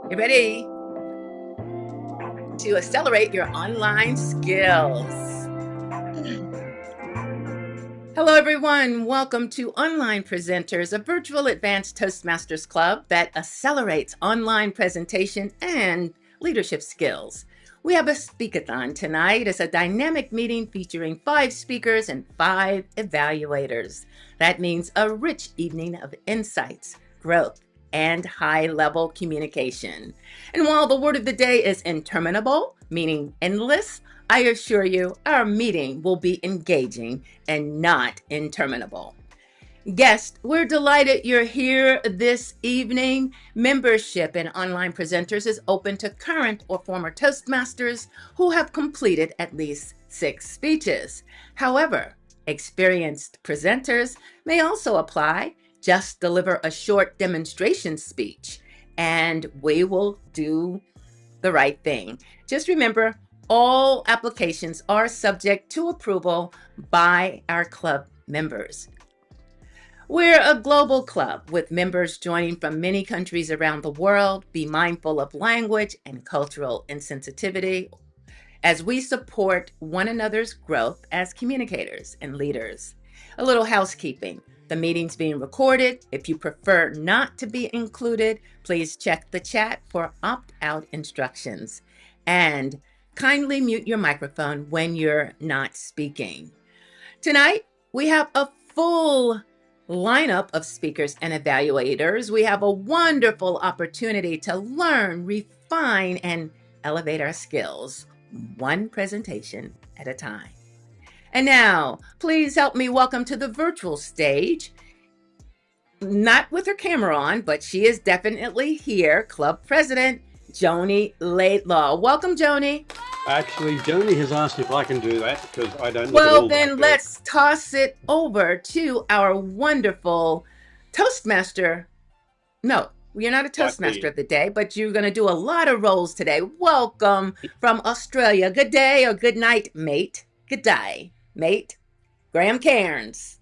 You ready to accelerate your online skills? Hello, everyone. Welcome to Online Presenters, a virtual advanced Toastmasters Club that accelerates online presentation and leadership skills. We have a speakathon tonight. It's a dynamic meeting featuring 5 speakers and 5 evaluators. That means a rich evening of insights, growth, and high-level communication. And while the word of the day is interminable, meaning endless, I assure you our meeting will be engaging and not interminable. Guest, we're delighted you're here this evening. Membership in Online Presenters is open to current or former Toastmasters who have completed at least 6 speeches. However, experienced presenters may also apply. Just deliver a short demonstration speech, and we will do the right thing. Just remember, all applications are subject to approval by our club members. We're a global club with members joining from many countries around the world. Be mindful of language and cultural insensitivity as we support one another's growth as communicators and leaders. A little housekeeping. The meeting's being recorded. If you prefer not to be included, please check the chat for opt-out instructions. And kindly mute your microphone when you're not speaking. Tonight, we have a full lineup of speakers and evaluators. We have a wonderful opportunity to learn, refine, and elevate our skills, one presentation at a time. And now, please help me welcome to the virtual stage, not with her camera on, but she is definitely here, Club President Joni Laidlaw. Welcome, Joni. Actually, Joni has asked if I can do that because I don't look Well, at all then like let's toss it over to our wonderful Toastmaster. No, you're not a Toastmaster of the day, but you're going to do a lot of roles today. Welcome from Australia. Good day or good night, mate. Good day, mate. Graham Cairns.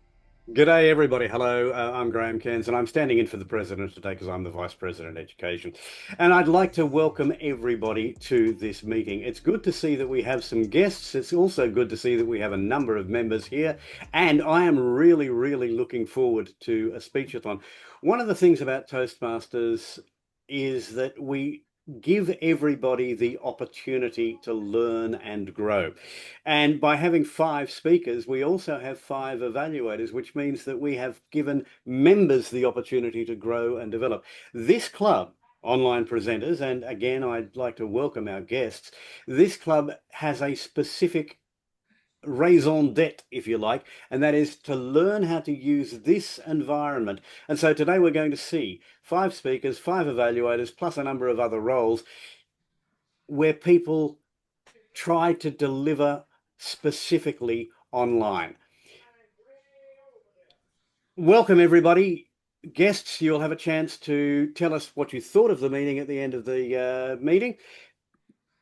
G'day, everybody. Hello, I'm Graham Cairns, and I'm standing in for the President today because I'm the Vice President Education. And I'd like to welcome everybody to this meeting. It's good to see that we have some guests. It's also good to see that we have a number of members here. And I am really, really looking forward to a speechathon. One of the things about Toastmasters is that we give everybody the opportunity to learn and grow. And by having 5 speakers, we also have 5 evaluators, which means that we have given members the opportunity to grow and develop. This club, Online Presenters, and again, I'd like to welcome our guests, this club has a specific raison d'etre, if you like, and that is to learn how to use this environment. And so today we're going to see 5 speakers, 5 evaluators, plus a number of other roles where people try to deliver specifically online. Welcome, everybody. Guests, you'll have a chance to tell us what you thought of the meeting at the end of the meeting,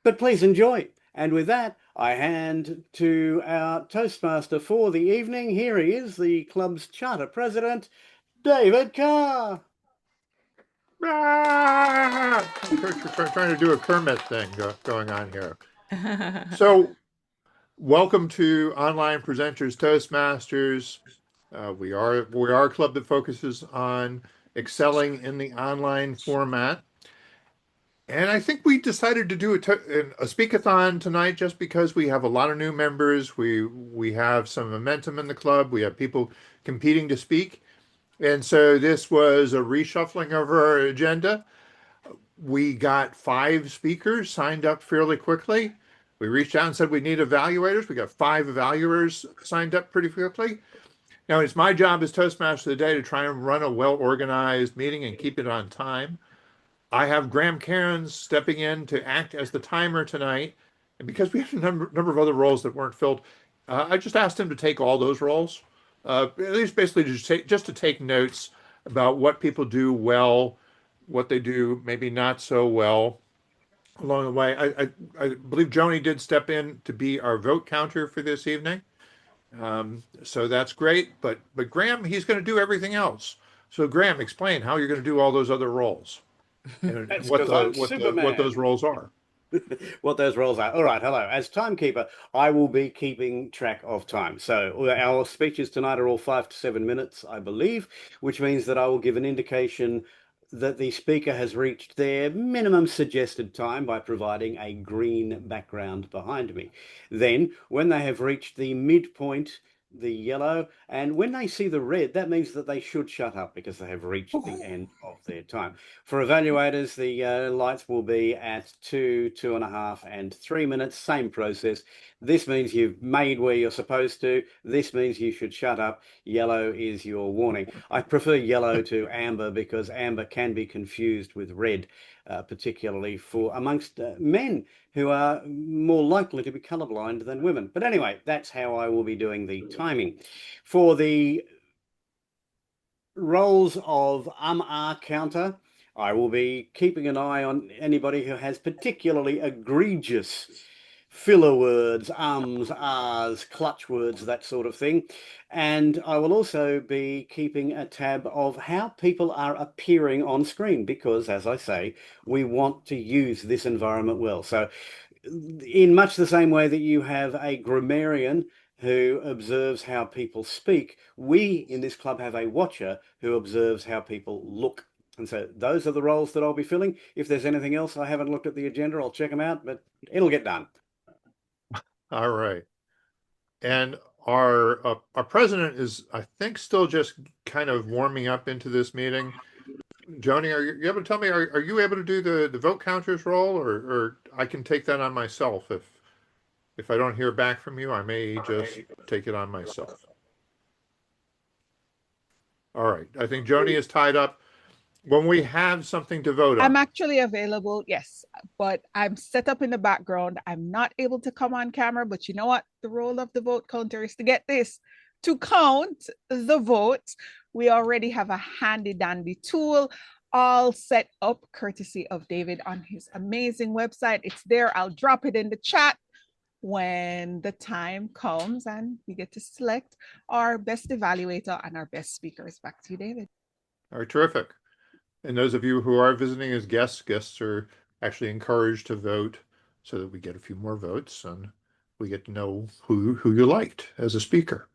but please enjoy. And with that, I hand to our Toastmaster for the evening. Here he is, the club's charter president, David Carr. I'm trying to do a Kermit thing going on here. So, welcome to Online Presenters Toastmasters. We are a club that focuses on excelling in the online format. And I think we decided to do a speakathon tonight just because we have a lot of new members. We have some momentum in the club. We have people competing to speak. And so this was a reshuffling of our agenda. We got 5 speakers signed up fairly quickly. We reached out and said we need evaluators. We got 5 evaluators signed up pretty quickly. Now, it's my job as Toastmaster of the day to try and run a well-organized meeting and keep it on time. I have Graham Cairns stepping in to act as the timer tonight. And because we have a number of other roles that weren't filled, I just asked him to take all those roles. At least basically just to take notes about what people do well, what they do maybe not so well along the way. I believe Joni did step in to be our vote counter for this evening. So that's great. But Graham, he's going to do everything else. So Graham, explain how you're going to do all those other roles. and That's what because I'm what Superman. those roles are. What those roles are. All right, hello. As timekeeper, I will be keeping track of time. So our speeches tonight are all 5 to 7 minutes, I believe, which means that I will give an indication that the speaker has reached their minimum suggested time by providing a green background behind me. Then, when they have reached the midpoint, the yellow, and when they see the red, that means that they should shut up because they have reached the end of their time. For evaluators, the lights will be at 2.5, and 3 minutes, same process. This means you've made where you're supposed to. This means you should shut up. Yellow is your warning. I prefer yellow to amber because amber can be confused with red, particularly for amongst men who are more likely to be colorblind than women. But anyway, that's how I will be doing the timing. For the roles of ah counter, I will be keeping an eye on anybody who has particularly egregious filler words, ahs, clutch words, that sort of thing. And I will also be keeping a tab of how people are appearing on screen because, as I say, we want to use this environment well. So in much the same way that you have a grammarian who observes how people speak, we in this club have a watcher who observes how people look. And so those are the roles that I'll be filling. If there's anything else, I haven't looked at the agenda, I'll check them out, but it'll get done. All right. And our president is, I think, still just kind of warming up into this meeting. Joni, are you able to tell me, are you able to do the vote counters role, or I can take that on myself if I don't hear back from you, I may just take it on myself. All right. I think Joni is tied up. When we have something to vote on. I'm actually available, yes, but I'm set up in the background. I'm not able to come on camera, but you know what? The role of the vote counter is to get this, to count the votes. We already have a handy dandy tool all set up courtesy of David on his amazing website. It's there. I'll drop it in the chat when the time comes and we get to select our best evaluator and our best speakers. Back to you, David. All right, terrific. And those of you who are visiting as guests are actually encouraged to vote so that we get a few more votes and we get to know who you liked as a speaker.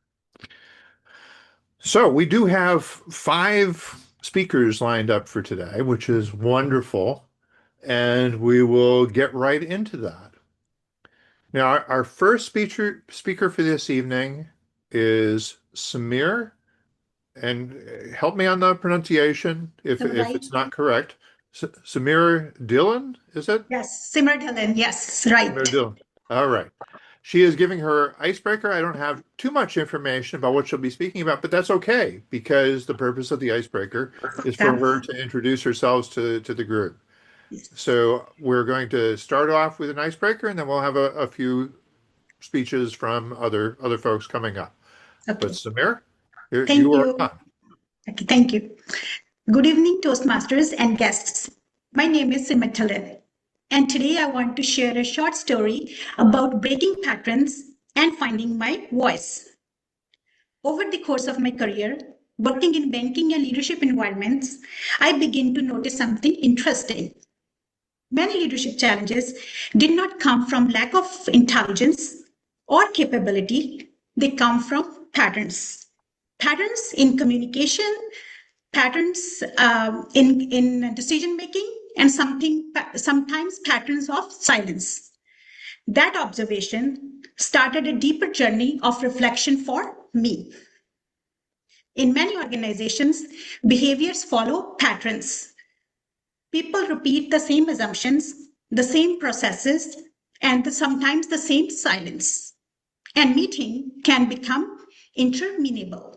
So we do have 5 speakers lined up for today, which is wonderful. And we will get right into that. Now, our first speaker for this evening is Samir. And help me on the pronunciation if it's not correct. Samir Dillon, is it? Yes, Simmer Dillon. Yes, right. Samir Dillon. All right. She is giving her icebreaker. I don't have too much information about what she'll be speaking about, but that's okay because the purpose of the icebreaker is for her to introduce herself to the group. Yes. So we're going to start off with an icebreaker, and then we'll have a few speeches from other folks coming up. Okay. But Samir, Thank you are you. on. Okay, thank you. Good evening, Toastmasters and guests. My name is Simmer Dillon, and today I want to share a short story about breaking patterns and finding my voice. Over the course of my career, working in banking and leadership environments, I begin to notice something interesting. Many leadership challenges did not come from lack of intelligence or capability. They come from patterns. Patterns in communication, patterns in decision making, and sometimes patterns of silence. That observation started a deeper journey of reflection for me. In many organizations, behaviors follow patterns. People repeat the same assumptions, the same processes, and sometimes the same silence. And meeting can become interminable.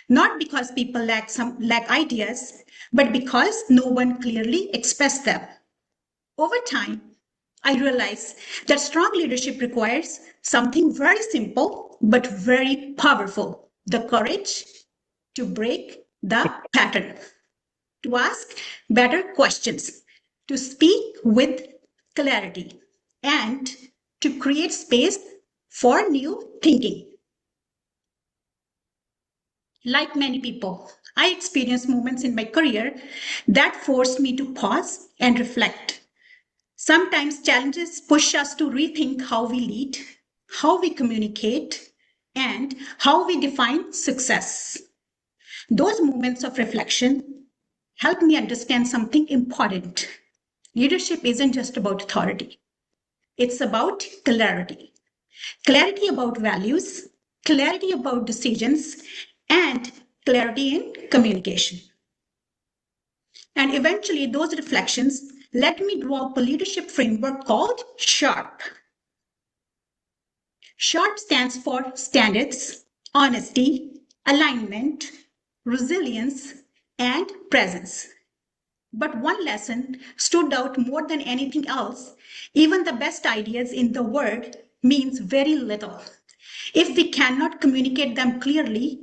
Not because people lack ideas, but because no one clearly expressed them. Over time, I realized that strong leadership requires something very simple but very powerful: the courage to break the pattern, to ask better questions, to speak with clarity, and to create space for new thinking. Like many people, I experienced moments in my career that forced me to pause and reflect. Sometimes challenges push us to rethink how we lead, how we communicate, and how we define success. Those moments of reflection help me understand something important. Leadership isn't just about authority, it's about clarity. Clarity about values, clarity about decisions, and clarity in communication. And eventually, those reflections led me to a leadership framework called SHARP. SHARP stands for standards, honesty, alignment, resilience, and presence. But one lesson stood out more than anything else. Even the best ideas in the world means very little if we cannot communicate them clearly.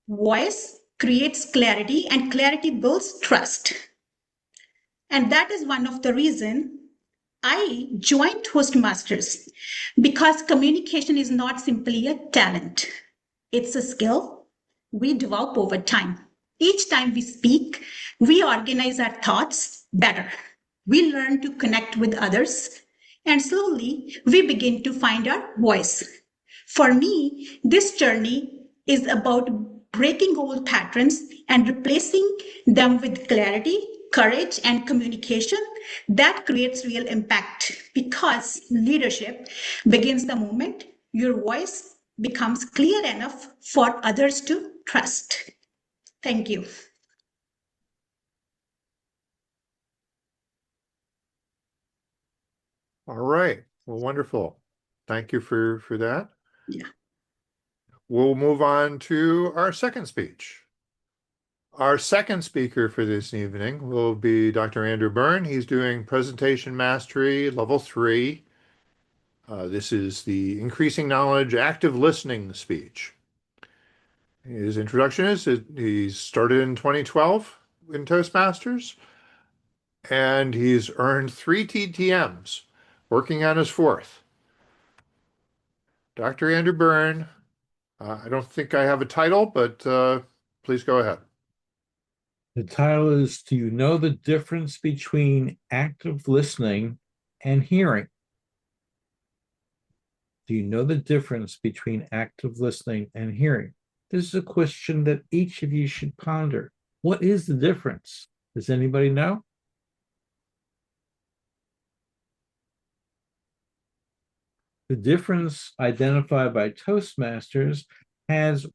Voice creates clarity and clarity builds trust. And that is one of the reasons I joined Toastmasters, because communication is not simply a talent. It's a skill we develop over time. Each time we speak, we organize our thoughts better. We learn to connect with others, and slowly we begin to find our voice. For me, this journey is about breaking old patterns and replacing them with clarity, courage, and communication that creates real impact. Because leadership begins the moment your voice becomes clear enough for others to trust. Thank you. All right. Well, wonderful. Thank you for that. Yeah. We'll move on to our second speech. Our second speaker for this evening will be Dr. Andrew Byrne. He's doing Presentation Mastery Level 3. This is the Increasing Knowledge Active Listening speech. His introduction is he started in 2012 in Toastmasters, and he's earned 3 TTMs, working on his 4th. Dr. Andrew Byrne, I don't think I have a title, but please go ahead. The title is, Do You Know the Difference Between Active Listening and Hearing? Do you know the difference between active listening and hearing? This is a question that each of you should ponder. What is the difference? Does anybody know? The difference identified by Toastmasters has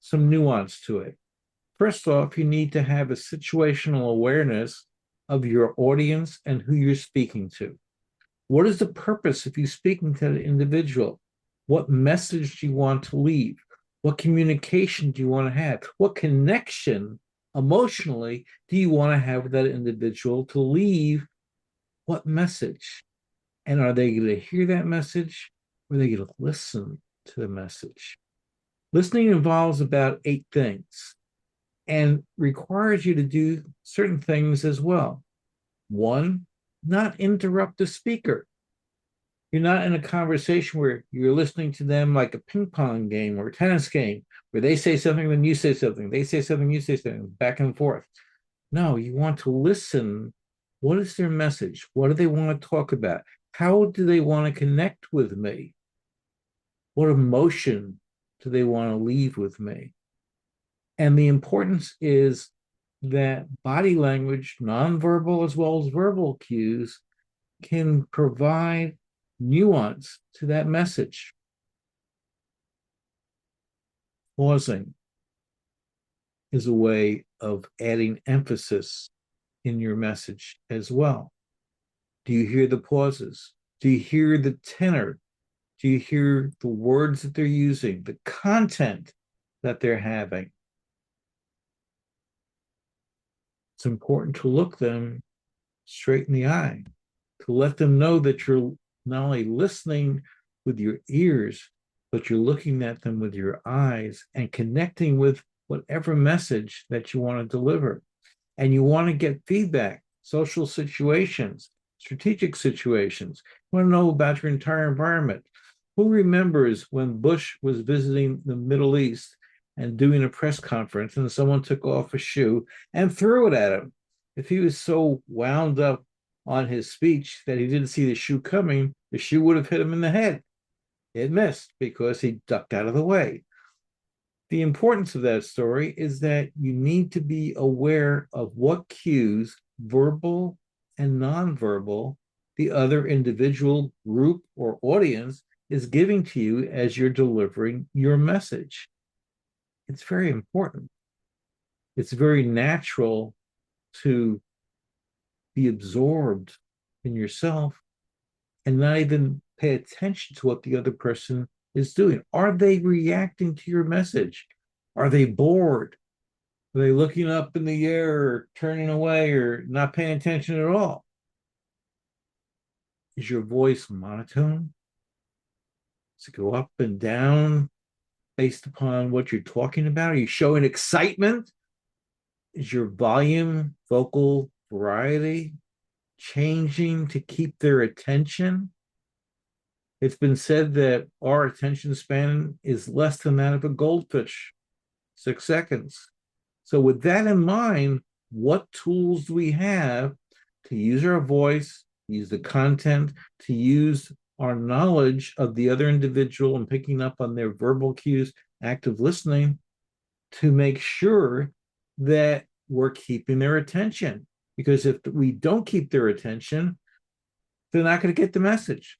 some nuance to it. First off, you need to have a situational awareness of your audience and who you're speaking to. What is the purpose of you speaking to the individual? What message do you want to leave? What communication do you want to have? What connection emotionally do you want to have with that individual to leave what message? And are they going to hear that message, or are they going to listen to the message? Listening involves about 8 things and requires you to do certain things as well. 1, not interrupt the speaker. You're not in a conversation where you're listening to them like a ping pong game or a tennis game, where they say something, then you say something, they say something, you say something, back and forth. No, you want to listen. What is their message? What do they want to talk about? How do they want to connect with me? What emotion do they want to leave with me? And the importance is that body language, nonverbal as well as verbal cues, can provide nuance to that message. Pausing is a way of adding emphasis in your message as well. Do you hear the pauses? Do you hear the tenor? Do you hear the words that they're using, the content that they're having? It's important to look them straight in the eye, to let them know that you're not only listening with your ears, but you're looking at them with your eyes and connecting with whatever message that you want to deliver. And you want to get feedback, social situations, strategic situations. You want to know about your entire environment. Who remembers when Bush was visiting the Middle East and doing a press conference, and someone took off a shoe and threw it at him. If he was so wound up on his speech that he didn't see the shoe coming, the shoe would have hit him in the head. It missed because he ducked out of the way. The importance of that story is that you need to be aware of what cues, verbal and nonverbal, the other individual, group, or audience is giving to you as you're delivering your message. It's very important. It's very natural to be absorbed in yourself and not even pay attention to what the other person is doing. Are they reacting to your message? Are they bored? Are they looking up in the air or turning away or not paying attention at all? Is your voice monotone? Does it go up and down based upon what you're talking about? Are you showing excitement? Is your volume, vocal variety changing to keep their attention? It's been said that our attention span is less than that of a goldfish, 6 seconds. So with that in mind, what tools do we have to use our voice, use the content, to use our knowledge of the other individual and picking up on their verbal cues, active listening, to make sure that we're keeping their attention? Because if we don't keep their attention, they're not going to get the message.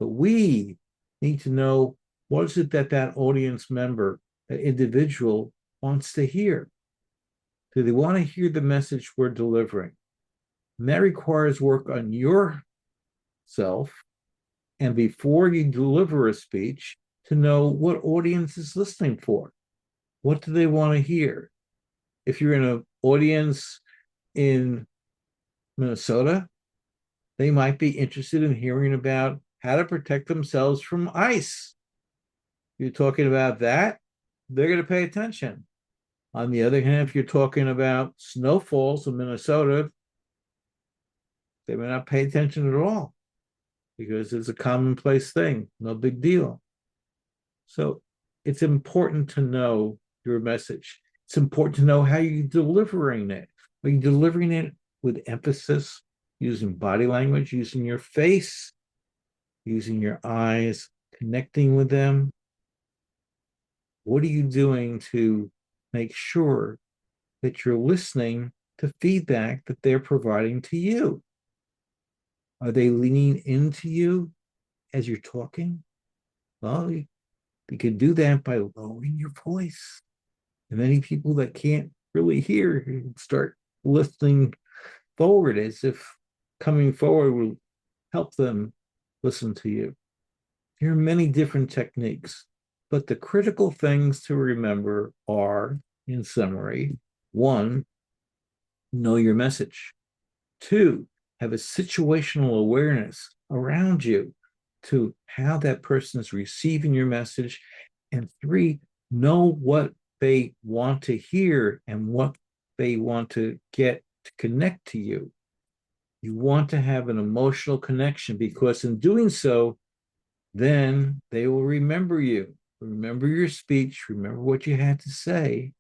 But we need to know, what is it that that audience member, that individual, wants to hear? Do they want to hear the message we're delivering? And that requires work on yourself, and before you deliver a speech, to know what audience is listening for. What do they want to hear? If you're in an audience in Minnesota, they might be interested in hearing about how to protect themselves from ice. You're talking about that, they're going to pay attention. On the other hand, if you're talking about snowfalls in Minnesota, they may not pay attention at all because it's a commonplace thing, no big deal. So it's important to know your message. It's important to know how you're delivering it. Are you delivering it with emphasis, using body language, using your face, using your eyes, connecting with them? What are you doing to make sure that you're listening to feedback that they're providing to you? Are they leaning into you as you're talking? Well, you can do that by lowering your voice. And many people that can't really hear start listening forward, as if coming forward will help them listen to you. There are many different techniques, but the critical things to remember are, in summary, 1, know your message. 2, have a situational awareness around you to how that person is receiving your message. And 3, know what they want to hear and what they want to get to connect to you. You want to have an emotional connection, because in doing so, then they will remember you, remember your speech, remember what you had to say.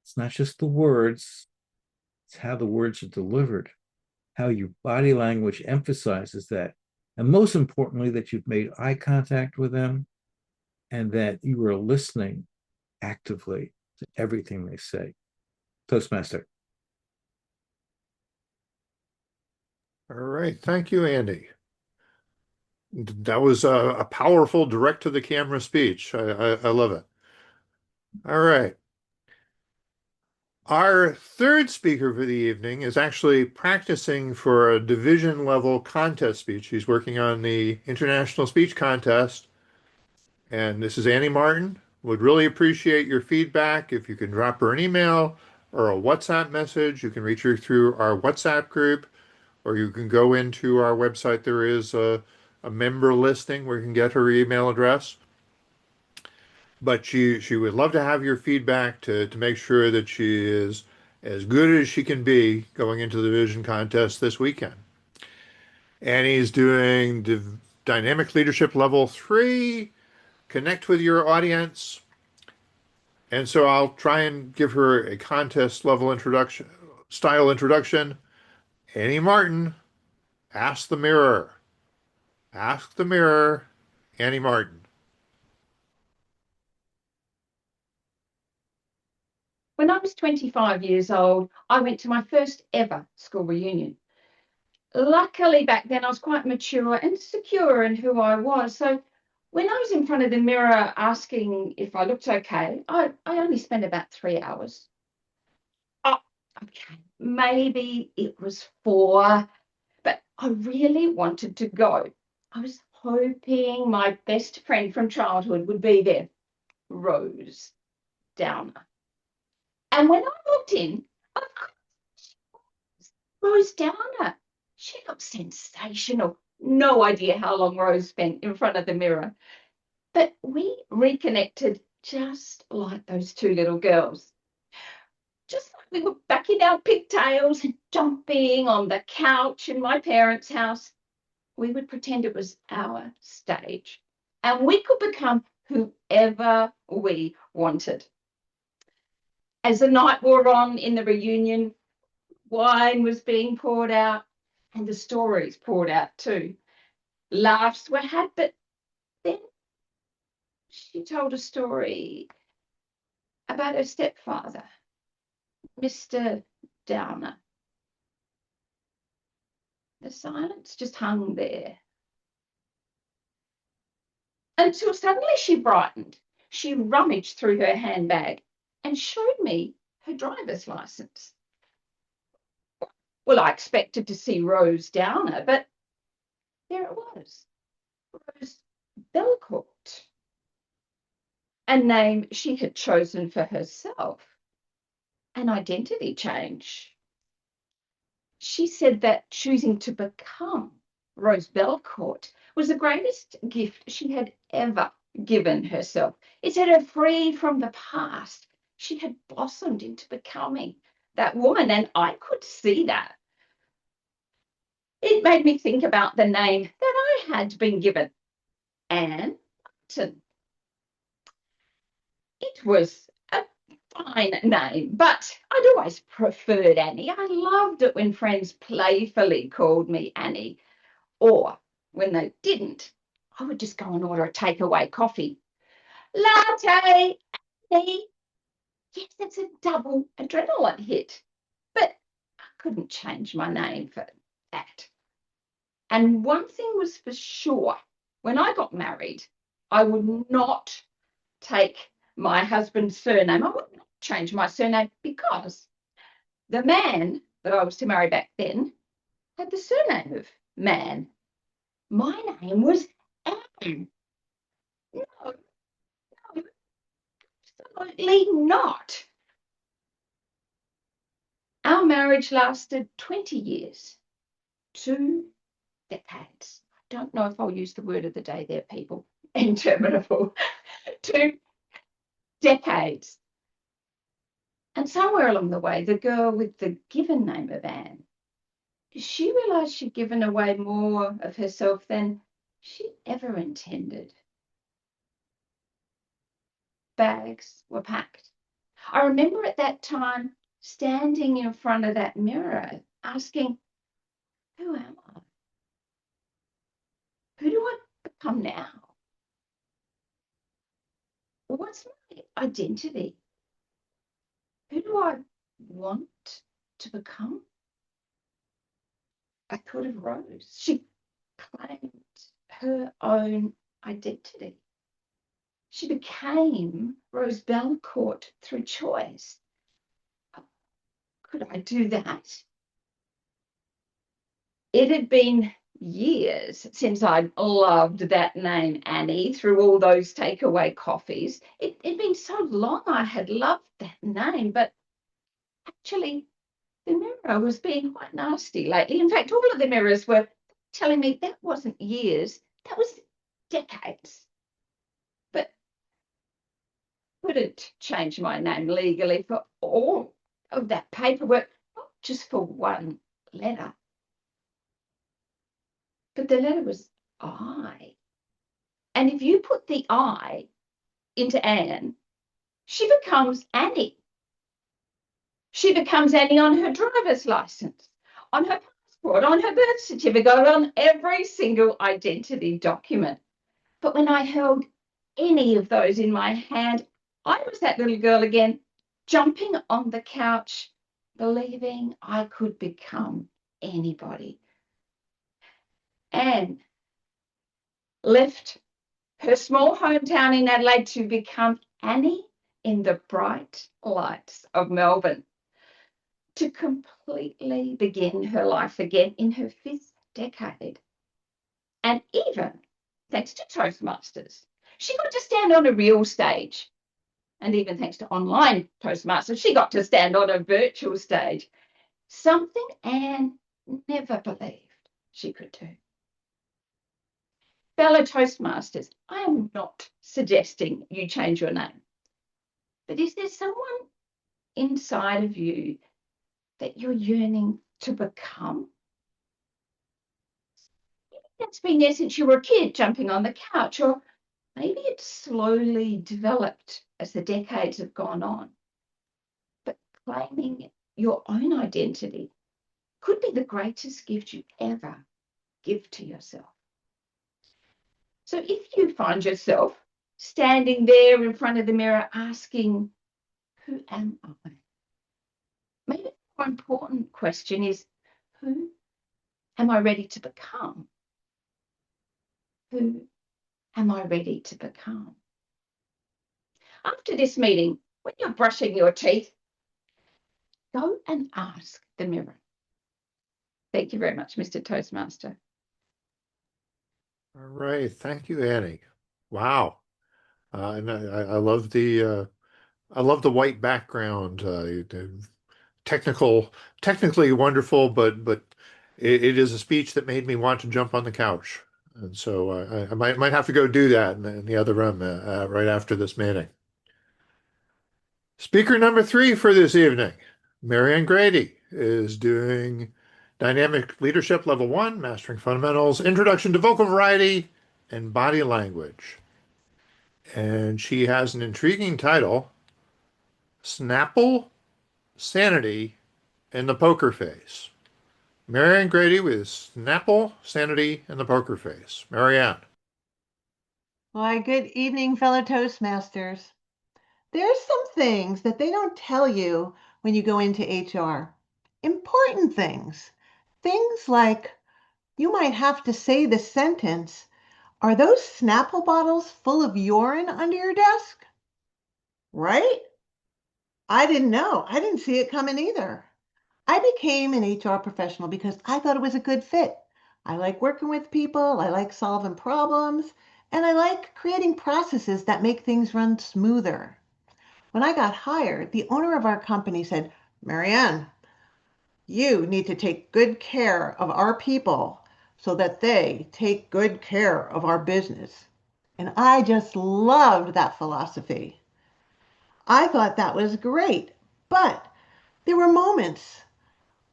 It's not just the words, it's how the words are delivered, how your body language emphasizes that. And most importantly, that you've made eye contact with them and that you are listening actively to everything they say. Toastmaster. All right. Thank you, Andy. That was a powerful direct to the camera speech. I love it. All right. Our third speaker for the evening is actually practicing for a division level contest speech. He's working on the International Speech Contest. And this is Annie Martin. Would really appreciate your feedback. If you can drop her an email or a WhatsApp message, you can reach her through our WhatsApp group, or you can go into our website. There is a member listing where you can get her email address. But she would love to have your feedback to make sure that she is as good as she can be going into the vision contest this weekend. Annie's doing Dynamic Leadership Level 3, Connect with Your Audience, And so I'll try and give her a contest level introduction, style introduction. Annie Martin, ask the mirror. Ask the mirror, Annie Martin. When I was 25 years old, I went to my first ever school reunion. Luckily, back then I was quite mature and secure in who I was. So when I was in front of the mirror asking if I looked okay, I only spent about 3 hours. Oh, okay, maybe it was 4, but I really wanted to go. I was hoping my best friend from childhood would be there, Rose Downer. And when I walked in, of course, Rose Downer. She looked sensational. No idea how long Rose spent in front of the mirror. But we reconnected just like those two little girls. Just like we were back in our pigtails and jumping on the couch in my parents' house. We would pretend it was our stage. And we could become whoever we wanted. As the night wore on in the reunion, wine was being poured out and the stories poured out too. Laughs were had, but then she told a story about her stepfather, Mr. Downer. The silence just hung there until suddenly she brightened. She rummaged through her handbag and showed me her driver's license. Well, I expected to see Rose Downer, but there it was, Rose Belcourt, a name she had chosen for herself, an identity change. She said that choosing to become Rose Belcourt was the greatest gift she had ever given herself. It set her free from the past. She had blossomed into becoming that woman, and I could see that. It made me think about the name that I had been given, Anne Martin. It was a fine name, but I'd always preferred Annie. I loved it when friends playfully called me Annie, or when they didn't, I would just go and order a takeaway coffee. Latte, Annie. Yes, it's a double adrenaline hit, but I couldn't change my name for that. And one thing was for sure, when I got married, I would not take my husband's surname. I would not change my surname because the man that I was to marry back then had the surname of Man. My name was Anne. No, no, absolutely not. Our marriage lasted 20 years, 2 decades. I don't know if I'll use the word of the day there, people. Interminable. 2 decades. And somewhere along the way, the girl with the given name of Anne, she realised she'd given away more of herself than she ever intended. Bags were packed. I remember at that time standing in front of that mirror asking, who am I? Who do I become now? What's my identity? Who do I want to become? I thought of Rose. She claimed her own identity. She became Rose Belcourt through choice. Could I do that? It had been years since I'd loved that name, Annie, through all those takeaway coffees. It'd been so long I had loved that name, but actually the mirror was being quite nasty lately. In fact, all of the mirrors were telling me that wasn't years, that was decades. But I couldn't change my name legally for all of that paperwork, not just for one letter. But the letter was I. And if you put the I into Anne, she becomes Annie. She becomes Annie on her driver's license, on her passport, on her birth certificate, on every single identity document. But when I held any of those in my hand, I was that little girl again, jumping on the couch, believing I could become anybody. Anne left her small hometown in Adelaide to become Annie in the bright lights of Melbourne, to completely begin her life again in her 5th decade. And even thanks to Toastmasters, she got to stand on a real stage. And even thanks to online Toastmasters, she got to stand on a virtual stage. Something Anne never believed she could do. Fellow Toastmasters, I am not suggesting you change your name. But is there someone inside of you that you're yearning to become? That's been there since you were a kid, jumping on the couch, or maybe it's slowly developed as the decades have gone on. But claiming your own identity could be the greatest gift you ever give to yourself. So if you find yourself standing there in front of the mirror asking, who am I? Maybe the more important question is, who am I ready to become? Who am I ready to become? After this meeting, when you're brushing your teeth, go and ask the mirror. Thank you very much, Mr. Toastmaster. All right. Thank you, Annie. Wow. And I love the white background. Technically wonderful, but it is a speech that made me want to jump on the couch. And so I might have to go do that in the other room right after this meeting. Speaker number 3 for this evening, Marianne Grady, is doing Dynamic Leadership Level 1, Mastering Fundamentals, Introduction to Vocal Variety and Body Language. And she has an intriguing title, Snapple, Sanity, and the Poker Face. Marianne Grady with Snapple, Sanity, and the Poker Face. Marianne. Why, good evening, fellow Toastmasters. There's some things that they don't tell you when you go into HR. Important things. Things like you might have to say the sentence, are those Snapple bottles full of urine under your desk? Right? I didn't know. I didn't see it coming either. I became an HR professional because I thought it was a good fit. I like working with people, I like solving problems, and I like creating processes that make things run smoother. When I got hired, the owner of our company said, Marianne, you need to take good care of our people so that they take good care of our business. And I just loved that philosophy. I thought that was great, but there were moments,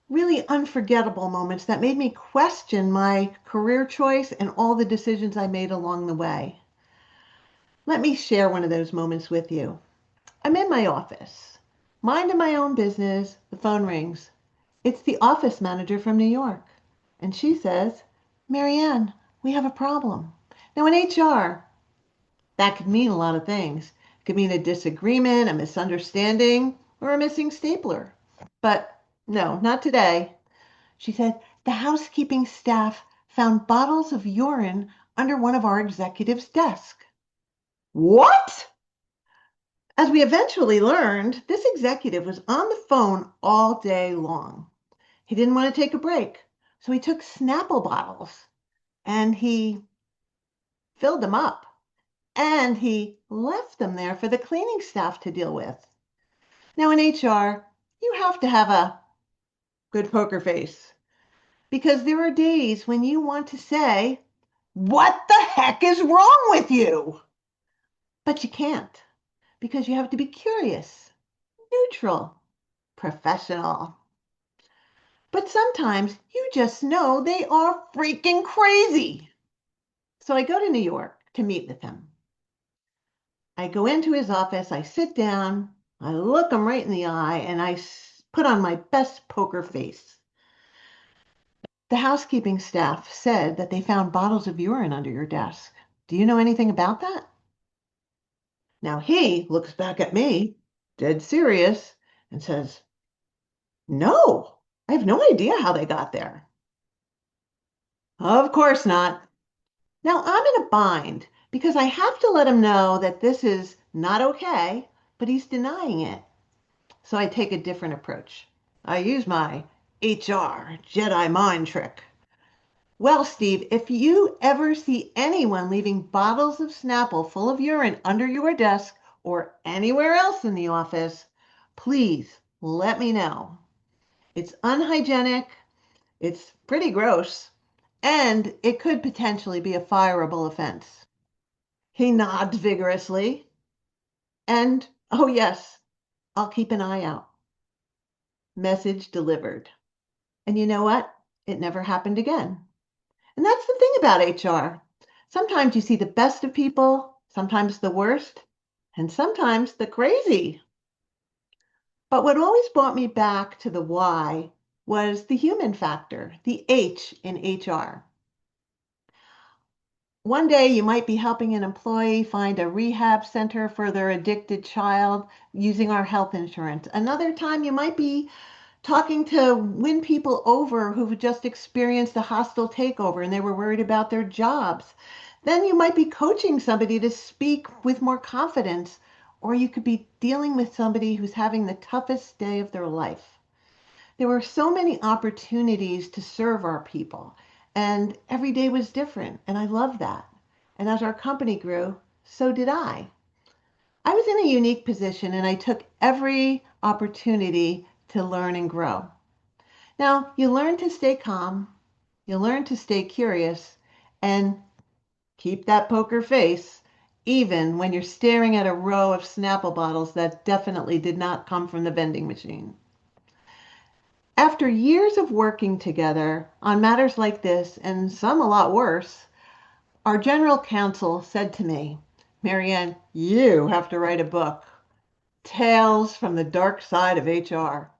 really unforgettable moments that made me question my career choice and all the decisions I made along the way. Let me share one of those moments with you. I'm in my office, minding my own business. The phone rings. It's the office manager from New York. And she says, Marianne, we have a problem. Now in HR, that could mean a lot of things. It could mean a disagreement, a misunderstanding, or a missing stapler. But no, not today. She said, the housekeeping staff found bottles of urine under one of our executives' desks. What? As we eventually learned, this executive was on the phone all day long. He didn't want to take a break, so he took Snapple bottles and he filled them up and he left them there for the cleaning staff to deal with. Now in HR, you have to have a good poker face because there are days when you want to say, what the heck is wrong with you? But you can't because you have to be curious, neutral, professional. But sometimes you just know they are freaking crazy. So I go to New York to meet with him. I go into his office, I sit down, I look him right in the eye, and I put on my best poker face. The housekeeping staff said that they found bottles of urine under your desk. Do you know anything about that? Now he looks back at me, dead serious, and says, No, I have no idea how they got there. Of course not. Now I'm in a bind because I have to let him know that this is not okay, but he's denying it. So I take a different approach. I use my HR Jedi mind trick. Well, Steve, if you ever see anyone leaving bottles of Snapple full of urine under your desk or anywhere else in the office, please let me know. It's unhygienic, it's pretty gross, and it could potentially be a fireable offense. He nods vigorously, and oh yes, I'll keep an eye out. Message delivered. And you know what? It never happened again. And that's the thing about HR. Sometimes you see the best of people, sometimes the worst, and sometimes the crazy. But what always brought me back to the why was the human factor, the H in HR. One day you might be helping an employee find a rehab center for their addicted child using our health insurance. Another time you might be talking to win people over who've just experienced a hostile takeover and they were worried about their jobs. Then you might be coaching somebody to speak with more confidence, or you could be dealing with somebody who's having the toughest day of their life. There were so many opportunities to serve our people, and every day was different, and I loved that. And as our company grew, so did I. I was in a unique position, and I took every opportunity to learn and grow. Now, you learn to stay calm, you learn to stay curious, and keep that poker face, even when you're staring at a row of Snapple bottles that definitely did not come from the vending machine. After years of working together on matters like this, and some a lot worse, our general counsel said to me, Marianne, you have to write a book, Tales from the Dark Side of HR.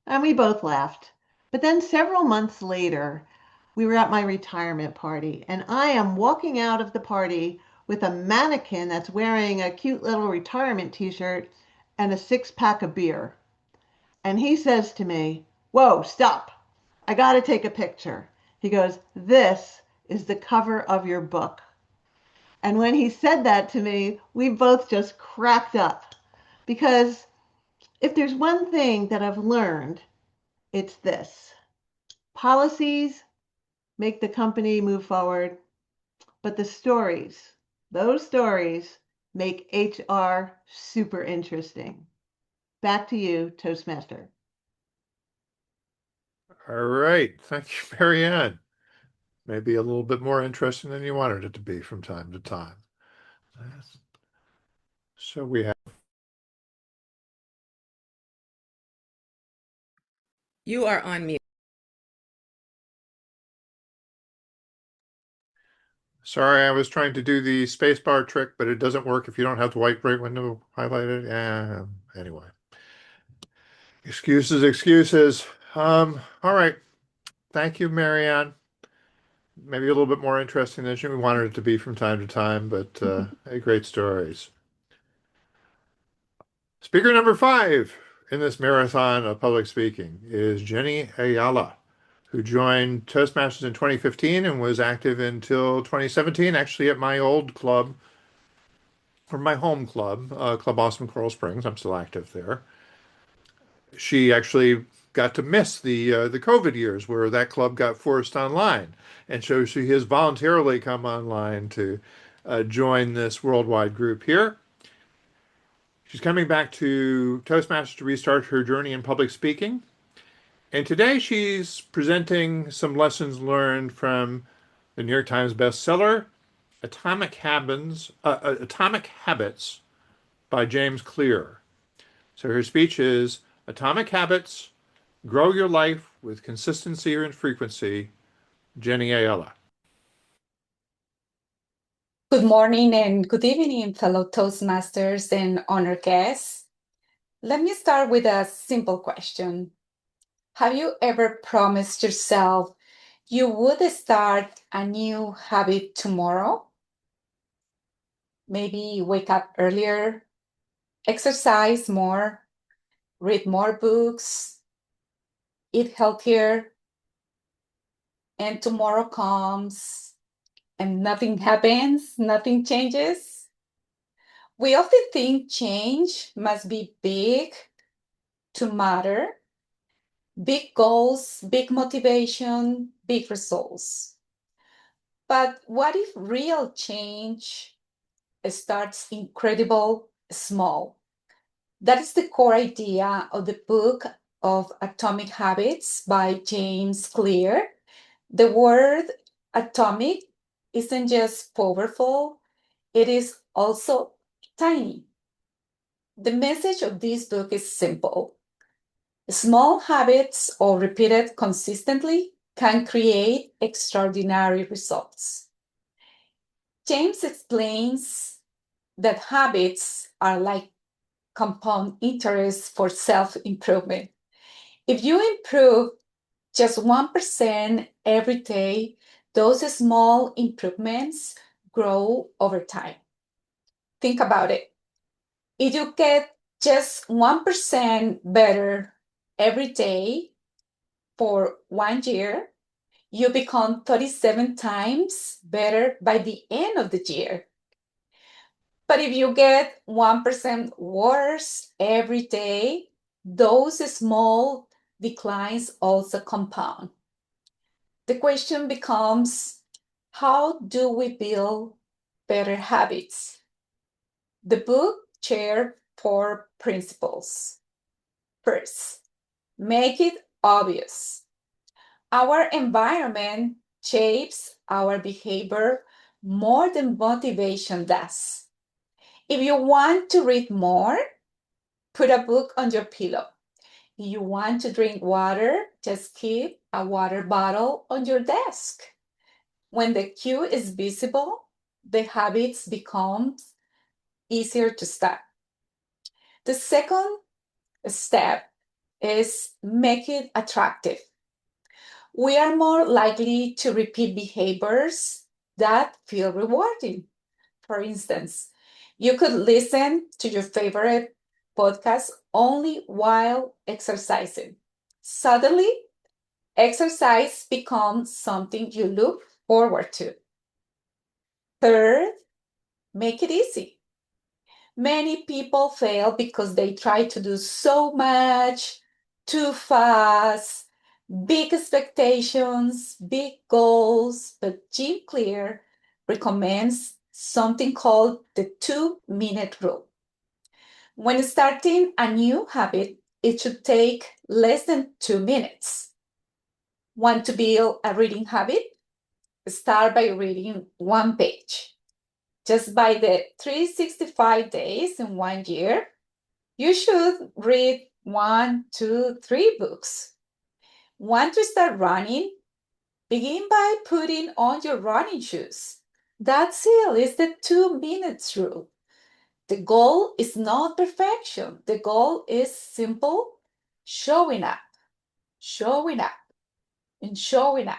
And we both laughed. But then several months later, we were at my retirement party, and I am walking out of the party with a mannequin that's wearing a cute little retirement t-shirt and a six-pack of beer. And he says to me, Whoa, stop. I got to take a picture. He goes, This is the cover of your book. And when he said that to me, we both just cracked up. Because if there's one thing that I've learned, it's this. Policies make the company move forward, but the stories, those stories, make HR super interesting. Back to you, Toastmaster. All right. Thank you, Marianne. Maybe a little bit more interesting than you wanted it to be from time to time. So we have. You are on mute. Sorry, I was trying to do the spacebar trick, but it doesn't work if you don't have the white break window highlighted. Anyway, excuses, excuses. All right. Thank you, Marianne. Maybe a little bit more interesting than you wanted it to be from time to time, but great stories. Speaker number 5 in this marathon of public speaking is Jenny Ayala, who joined Toastmasters in 2015 and was active until 2017, actually at my old club, or my home club, Club Awesome Coral Springs. I'm still active there. She actually got to miss the COVID years where that club got forced online, and so she has voluntarily come online to join this worldwide group here. She's coming back to Toastmasters to restart her journey in public speaking. And today she's presenting some lessons learned from the New York Times bestseller, Atomic Habits by James Clear. So her speech is Atomic Habits, Grow Your Life with Consistency and Frequency, Jenny Ayala. Good morning and good evening, fellow Toastmasters and honored guests. Let me start with a simple question. Have you ever promised yourself you would start a new habit tomorrow? Maybe wake up earlier, exercise more, read more books, eat healthier, and tomorrow comes and nothing happens, nothing changes? We often think change must be big to matter, big goals, big motivation, big results. But what if real change starts incredible small? That is the core idea of the book of Atomic Habits by James Clear. The word atomic isn't just powerful, it is also tiny. The message of this book is simple. Small habits, or repeated consistently, can create extraordinary results. James explains that habits are like compound interest for self-improvement. If you improve just 1% every day, those small improvements grow over time. Think about it. If you get just 1% better every day for 1 year, you become 37 times better by the end of the year. But if you get 1% worse every day, those small declines also compound. The question becomes, how do we build better habits? The book shares 4 principles. First, make it obvious. Our environment shapes our behavior more than motivation does. If you want to read more, put a book on your pillow. If you want to drink water, just keep a water bottle on your desk. When the cue is visible, the habits become easier to start. The second step is make it attractive. We are more likely to repeat behaviors that feel rewarding. For instance, you could listen to your favorite podcast only while exercising. Suddenly, exercise becomes something you look forward to. Third, make it easy. Many people fail because they try to do so much too fast, big expectations, big goals, but Jim Clear recommends something called the 2-minute rule. When starting a new habit, it should take less than 2 minutes. Want to build a reading habit? Start by reading 1 page. Just by the 365 days in 1 year, you should read 1, 2, 3 books. Want to start running? Begin by putting on your running shoes. That's it, it's the 2 minutes rule. The goal is not perfection. The goal is simple, showing up, and showing up.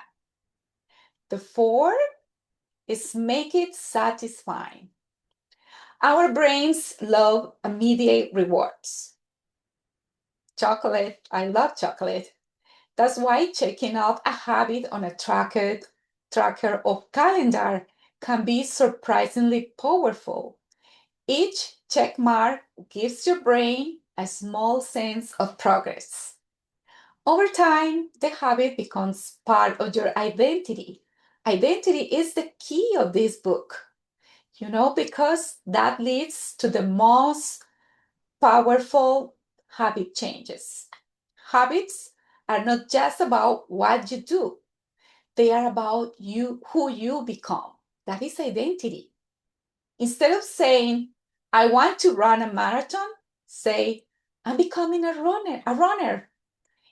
The 4 is make it satisfying. Our brains love immediate rewards. Chocolate, I love chocolate. That's why checking out a habit on a tracker or calendar can be surprisingly powerful. Each check mark gives your brain a small sense of progress. Over time, the habit becomes part of your identity. Identity is the key of this book, because that leads to the most powerful habit changes. Habits are not just about what you do, they are about who you become. That is identity. Instead of saying, I want to run a marathon, say, I'm becoming a runner.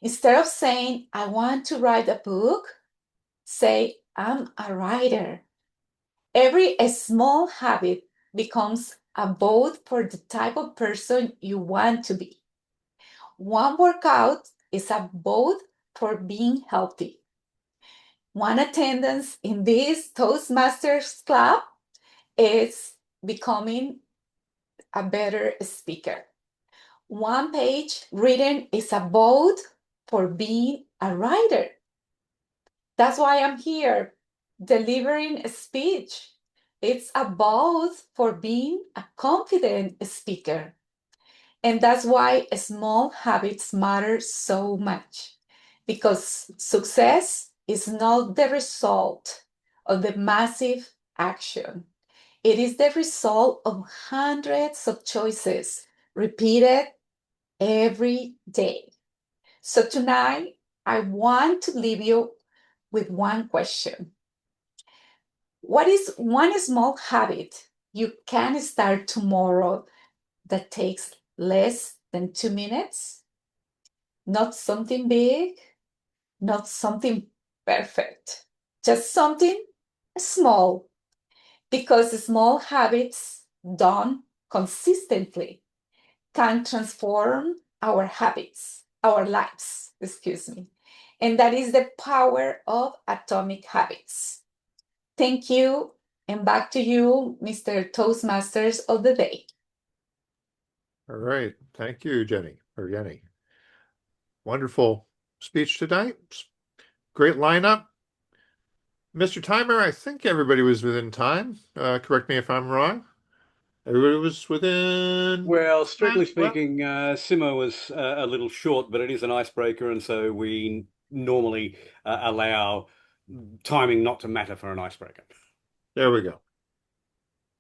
Instead of saying, I want to write a book, say, I'm a writer. Every small habit becomes a vote for the type of person you want to be. One workout is a vote for being healthy. One attendance in this Toastmasters Club is becoming a better speaker. One page written is a vote for being a writer. That's why I'm here delivering a speech. It's a vote for being a confident speaker. And that's why small habits matter so much, because success is not the result of the massive action. It is the result of hundreds of choices repeated every day. So tonight, I want to leave you with one question. What is one small habit you can start tomorrow that takes less than 2 minutes? Not something big, not something perfect, just something small. Because small habits done consistently can transform our habits, our lives, excuse me. And that is the power of atomic habits. Thank you. And back to you, Mr. Toastmasters of the day. All right. Thank you, Jenny. Wonderful speech tonight. Great lineup. Mr. Timer, I think everybody was within time. Correct me if I'm wrong. Everybody was within. Well, strictly Well, speaking, Simo was a little short, but it is an icebreaker, and so we normally allow timing not to matter for an icebreaker. there we go.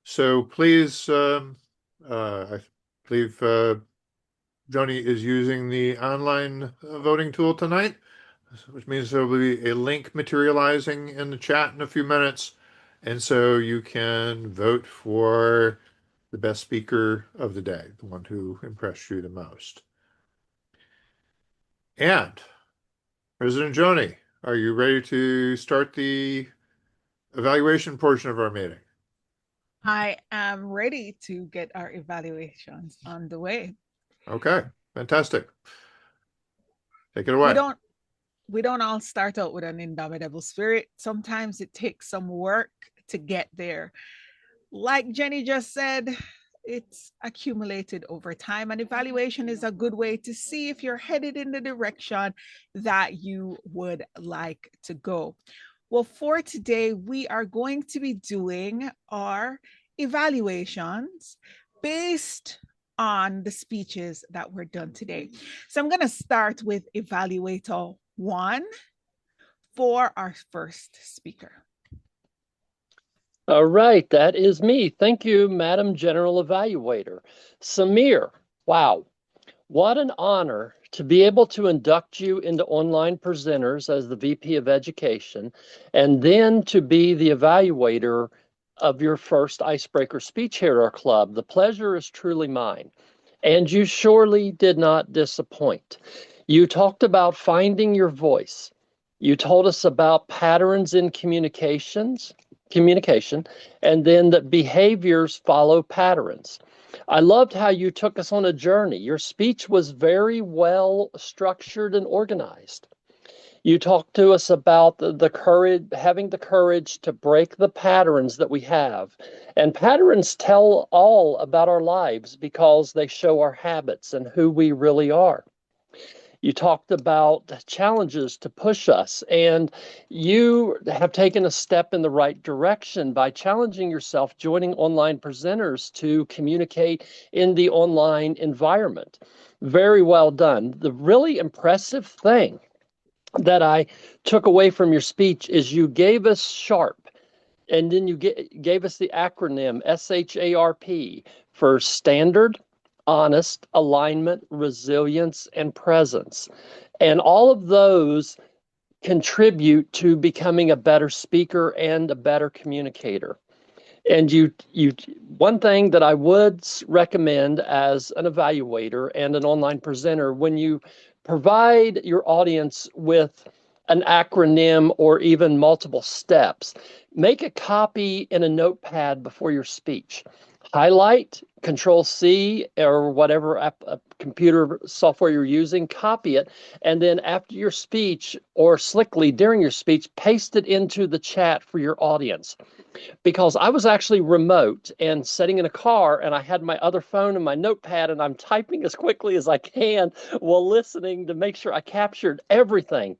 So please, I believe Joni is using the online voting tool tonight, which means there will be a link materializing in the chat in a few minutes. And so you can vote for the best speaker of the day, the one who impressed you the most. And President Joni, are you ready to start the evaluation portion of our meeting? I am ready to get our evaluations on the way. Okay, fantastic. Take it away. We don't all start out with an indomitable spirit. Sometimes it takes some work to get there. Like Jenny just said, it's accumulated over time, and evaluation is a good way to see if you're headed in the direction that you would like to go. Well, for today, we are going to be doing our evaluations based on the speeches that were done today. So I'm going to start with evaluator 1 for our first speaker. All right, that is me. Thank you, Madam General Evaluator. Samir, wow, what an honor to be able to induct you into Online Presenters as the VP of Education, and then to be the evaluator of your first Icebreaker Speech here at our club. The pleasure is truly mine, and you surely did not disappoint. You talked about finding your voice. You told us about patterns in communication, and then that behaviors follow patterns. I loved how you took us on a journey. Your speech was very well structured and organized. You talked to us about the courage, having the courage to break the patterns that we have. And patterns tell all about our lives because they show our habits and who we really are. You talked about challenges to push us, and you have taken a step in the right direction by challenging yourself, joining Online Presenters to communicate in the online environment. Very well done. The really impressive thing that I took away from your speech is you gave us SHARP, and then you gave us the acronym SHARP for standard, honest, alignment, resilience, and presence. And all of those contribute to becoming a better speaker and a better communicator. And one thing that I would recommend as an evaluator and an online presenter, when you provide your audience with an acronym or even multiple steps. Make a copy in a notepad before your speech. Highlight, Control-C, or whatever computer software you're using, copy it, and then after your speech or slickly during your speech, paste it into the chat for your audience. Because I was actually remote and sitting in a car, and I had my other phone and my notepad, and I'm typing as quickly as I can while listening to make sure I captured everything.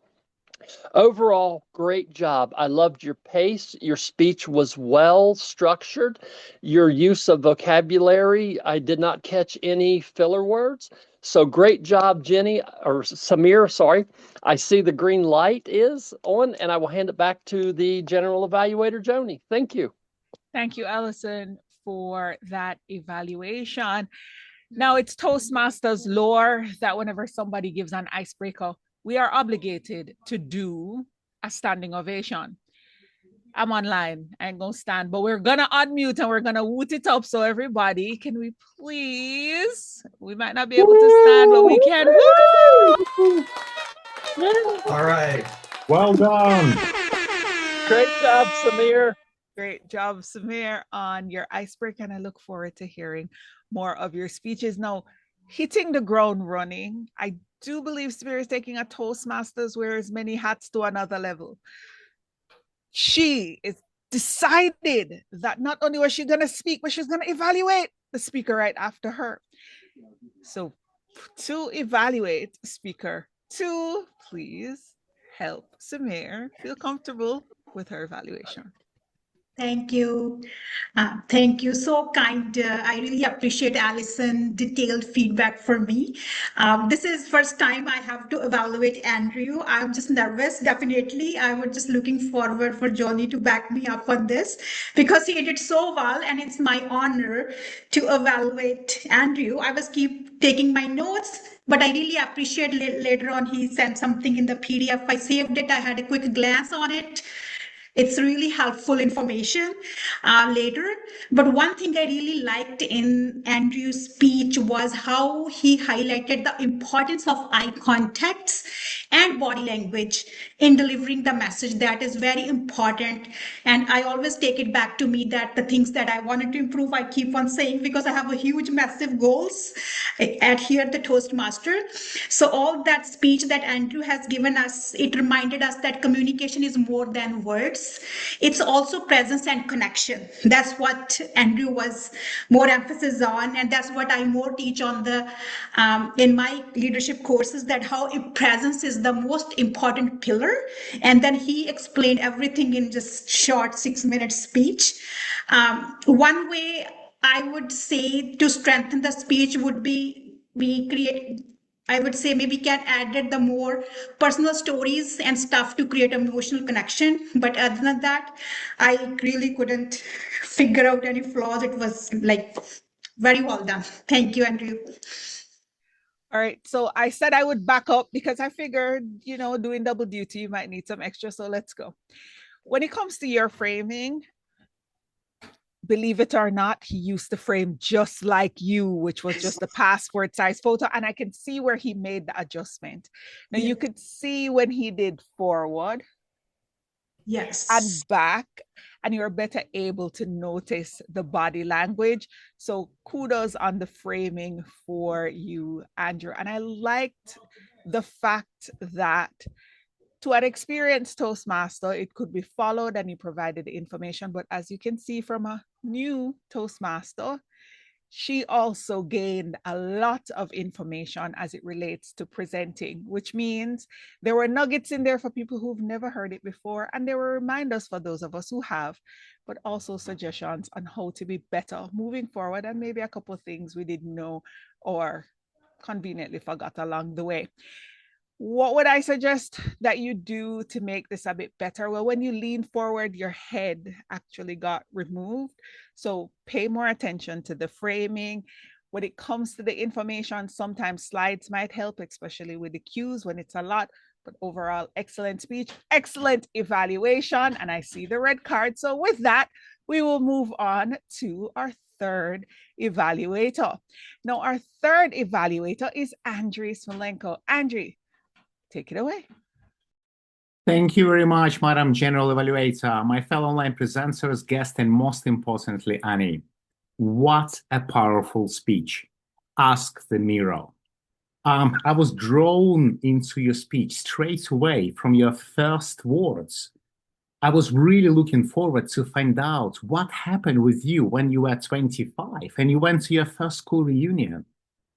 Overall, great job. I loved your pace. Your speech was well structured. Your use of vocabulary, I did not catch any filler words. So great job, Jenny, or Samir, sorry. I see the green light is on, and I will hand it back to the general evaluator, Joni. Thank you. Thank you, Allison, for that evaluation. Now, it's Toastmasters lore that whenever somebody gives an icebreaker, we are obligated to do a standing ovation. I'm online. I ain't gonna stand, but we're gonna unmute and we're gonna woot it up. So everybody, can we please? We might not be able to stand, but we can woot it up. All right. Well done. Great job, Samir. Great job, Samir, on your icebreaker. And I look forward to hearing more of your speeches. Now, hitting the ground running, I do believe Samir is taking a Toastmasters, wears many hats to another level. She is decided that not only was she going to speak, but she's going to evaluate the speaker right after her. So to evaluate speaker 2, please help Samir feel comfortable with her evaluation. Thank you. Thank you. So kind. I really appreciate Allison detailed feedback for me. This is first time I have to evaluate Andrew. I'm just nervous. Definitely. I was just looking forward for Johnny to back me up on this because he did so well, and it's my honor to evaluate Andrew. I was keep taking my notes, but I really appreciate later on he sent something in the PDF. I saved it. I had a quick glance on it. It's really helpful information later. But one thing I really liked in Andrew's speech was how he highlighted the importance of eye contacts and body language in delivering the message. That is very important. And I always take it back to me that the things that I wanted to improve, I keep on saying because I have a huge, massive goals at here, the Toastmaster. So all that speech that Andrew has given us, it reminded us that communication is more than words. It's also presence and connection. That's what Andrew was more emphasis on, and that's what I more teach on the in my leadership courses, that how presence is the most important pillar. And then he explained everything in just short 6-minute speech. One way I would say to strengthen the speech would be we create, I would say maybe can add the more personal stories and stuff to create emotional connection. But other than that, I really couldn't figure out any flaws. It was like very well done. Thank you, Andrew. All right. So I said I would back up because I figured, doing double duty, you might need some extra. So let's go. When it comes to your framing, believe it or not, he used to frame just like you, which was just a passport size photo. And I can see where he made the adjustment. Now you could see when he did forward. Yes. And back, and you're better able to notice the body language. So kudos on the framing for you, Andrew. And I liked the fact that to an experienced Toastmaster, it could be followed and he provided the information. But as you can see from a new Toastmaster, she also gained a lot of information as it relates to presenting, which means there were nuggets in there for people who've never heard it before. And there were reminders for those of us who have, but also suggestions on how to be better moving forward. And maybe a couple of things we didn't know or conveniently forgot along the way. What would I suggest that you do to make this a bit better? Well, when you lean forward, your head actually got removed. So pay more attention to the framing. When it comes to the information, sometimes slides might help, especially with the cues when it's a lot. But overall, excellent speech, excellent evaluation. And I see the red card. So with that, we will move on to our third evaluator. Now, our third evaluator is Andriy Smolenko. Andriy, take it away. Thank you very much, Madam General Evaluator, my fellow online presenters, guests, and most importantly, Annie. What a powerful speech. Ask the mirror. I was drawn into your speech straight away from your first words. I was really looking forward to find out what happened with you when you were 25 and you went to your first school reunion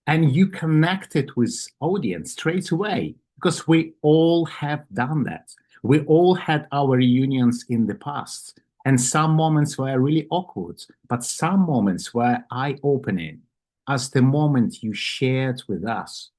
and you connected with audience straight away because we all have done that. We all had our reunions in the past, and some moments were really awkward, but some moments were eye-opening, as the moment you shared with us.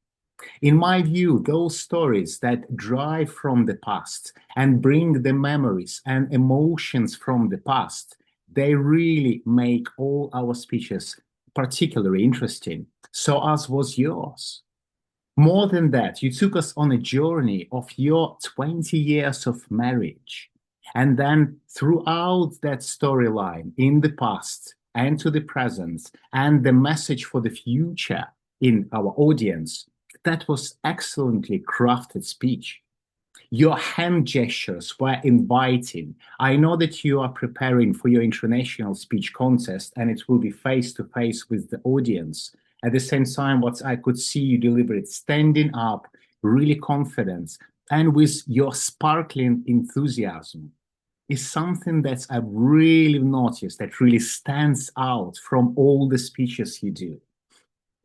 In my view, those stories that drive from the past and bring the memories and emotions from the past, they really make all our speeches particularly interesting. So as was yours. More than that, you took us on a journey of your 20 years of marriage. And then throughout that storyline in the past and to the present and the message for the future in our audience, that was excellently crafted speech. Your hand gestures were inviting. I know that you are preparing for your international speech contest and it will be face to face with the audience. At the same time, what I could see you deliver it standing up, really confident, and with your sparkling enthusiasm is something that I've really noticed that really stands out from all the speeches you do.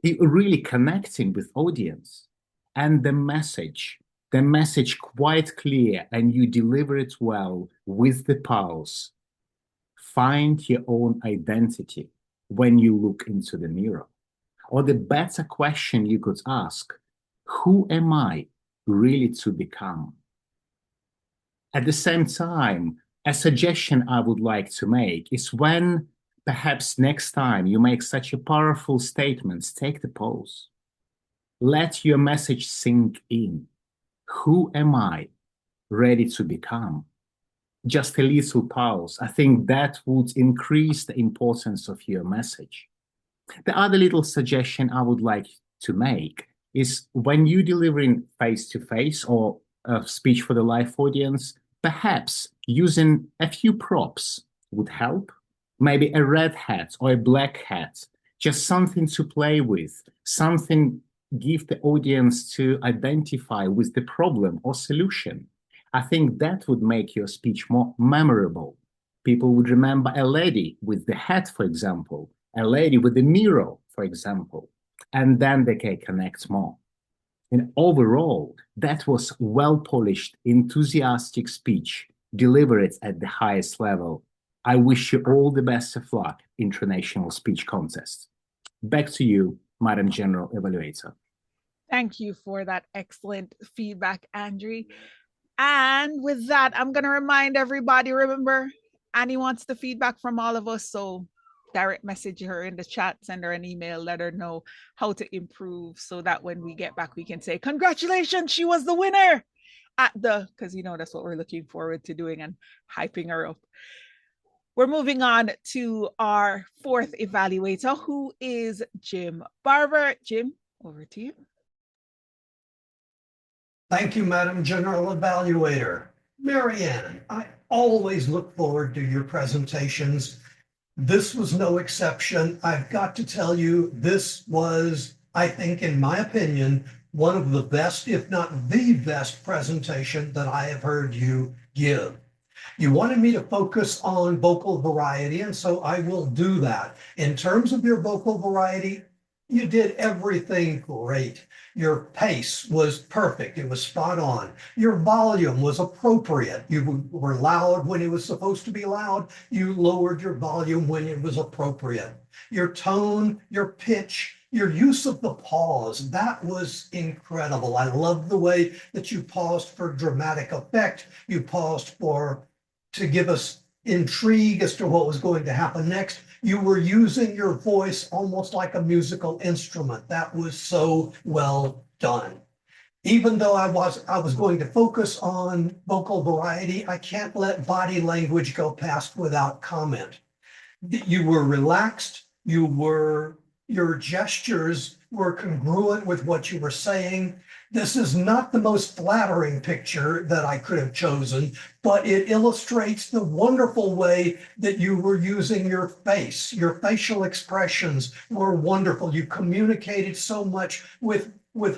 You're really connecting with audience and the message quite clear and you deliver it well with the pulse. Find your own identity when you look into the mirror. Or the better question you could ask, who am I really to become? At the same time, a suggestion I would like to make is when perhaps next time you make such a powerful statement, take the pause. Let your message sink in. Who am I ready to become? Just a little pause. I think that would increase the importance of your message. The other little suggestion I would like to make is when you delivering face-to-face or a speech for the live audience, perhaps using a few props would help. Maybe a red hat or a black hat, just something to play with, something give the audience to identify with the problem or solution. I think that would make your speech more memorable. People would remember a lady with the hat, for example, a lady with the mirror, for example, and then they can connect more. And overall, that was well-polished, enthusiastic speech, delivered at the highest level. I wish you all the best of luck, International Speech Contest. Back to you, Madam General Evaluator. Thank you for that excellent feedback, Andrew. And with that, I'm going to remind everybody, remember, Annie wants the feedback from all of us. So direct message her in the chat, send her an email, let her know how to improve so that when we get back, we can say, congratulations, she was the winner because that's what we're looking forward to doing and hyping her up. We're moving on to our fourth evaluator, who is Jim Barber. Jim, over to you. Thank you, Madam General Evaluator. Marianne, I always look forward to your presentations. This was no exception. I've got to tell you, this was, I think, in my opinion, one of the best, if not the best presentation that I have heard you give. You wanted me to focus on vocal variety, and so I will do that. In terms of your vocal variety, you did everything great. Your pace was perfect. It was spot on. Your volume was appropriate. You were loud when it was supposed to be loud. You lowered your volume when it was appropriate. Your tone, your pitch, your use of the pause, that was incredible. I love the way that you paused for dramatic effect. You paused to give us intrigue as to what was going to happen next. You were using your voice almost like a musical instrument. That was so well done. Even though I was going to focus on vocal variety, I can't let body language go past without comment. You were relaxed. Your gestures were congruent with what you were saying. This is not the most flattering picture that I could have chosen, but it illustrates the wonderful way that you were using your face. Your facial expressions were wonderful. You communicated so much with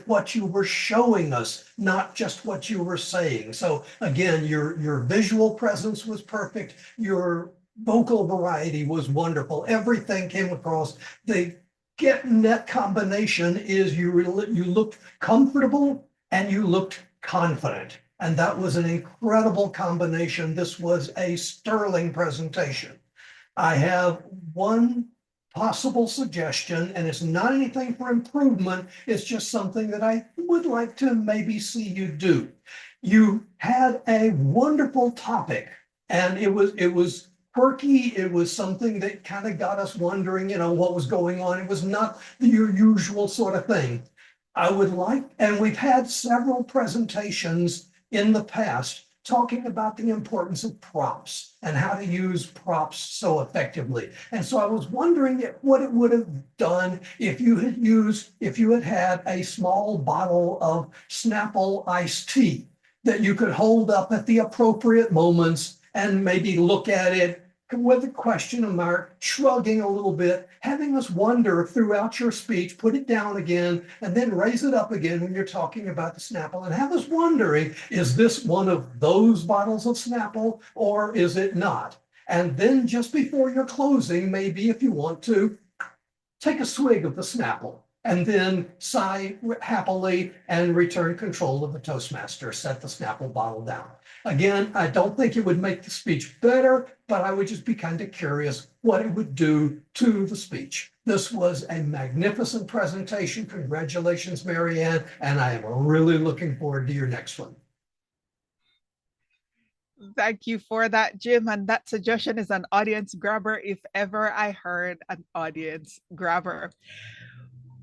what you were showing us, not just what you were saying. So again, your visual presence was perfect. Your vocal variety was wonderful. Everything came across. The get net combination is you looked comfortable and you looked confident. And that was an incredible combination. This was a sterling presentation. I have one possible suggestion, and it's not anything for improvement. It's just something that I would like to maybe see you do. You had a wonderful topic, and it was quirky. It was something that kind of got us wondering, what was going on. It was not your usual sort of thing. I would like, and we've had several presentations in the past talking about the importance of props and how to use props so effectively. And so I was wondering what it would have done if you had had a small bottle of Snapple iced tea that you could hold up at the appropriate moments and maybe look at it with a question mark, shrugging a little bit, having us wonder throughout your speech, put it down again, and then raise it up again when you're talking about the Snapple, and have us wondering, is this one of those bottles of Snapple or is it not? And then just before your closing, maybe if you want to, take a swig of the Snapple and then sigh happily and return control of the Toastmaster. Set the Snapple bottle down. Again, I don't think it would make the speech better, but I would just be kind of curious what it would do to the speech. This was a magnificent presentation. Congratulations, Marianne, and I am really looking forward to your next one. Thank you for that, Jim. And that suggestion is an audience grabber if ever I heard an audience grabber.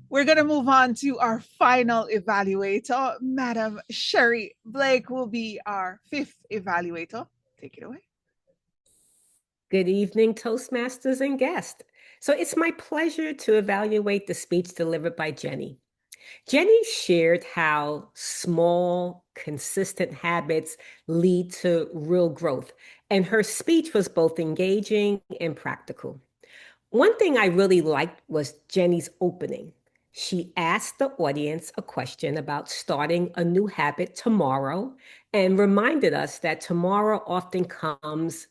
We're going to move on to our final evaluator. Madam Sherry Blake will be our fifth evaluator. Take it away. Good evening, Toastmasters and guests. So it's my pleasure to evaluate the speech delivered by Jenny. Jenny shared how small, consistent habits lead to real growth, and her speech was both engaging and practical. One thing I really liked was Jenny's opening. She asked the audience a question about starting a new habit tomorrow and reminded us that tomorrow often comes